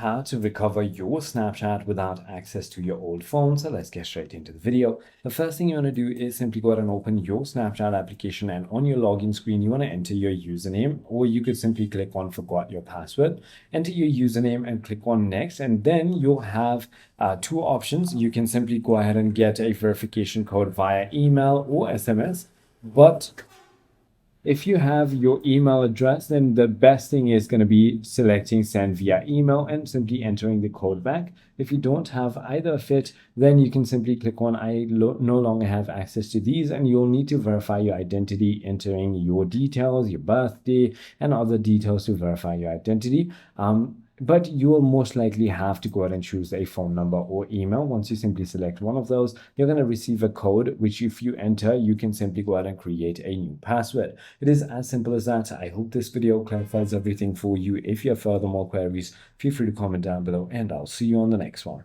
how to recover your Snapchat without access to your old phone. So let's get straight into the video. The first thing you want to do is simply go ahead and open your Snapchat application, and on your login screen, you want to enter your username, or you could simply click on forgot your password, enter your username and click on next. And then you'll have two options. You can simply go ahead and get a verification code via email or SMS. But if you have your email address, then the best thing is going to be selecting send via email and simply entering the code back. If you don't have either of it, then you can simply click on I no longer have access to these, and you'll need to verify your identity, entering your details, your birthday, and other details to verify your identity. But you will most likely have to go ahead and choose a phone number or email. Once you simply select one of those, you're going to receive a code, which if you enter, you can simply go ahead and create a new password. It is as simple as that. I hope this video clarifies everything for you. If you have further more queries, feel free to comment down below, and I'll see you on the next one.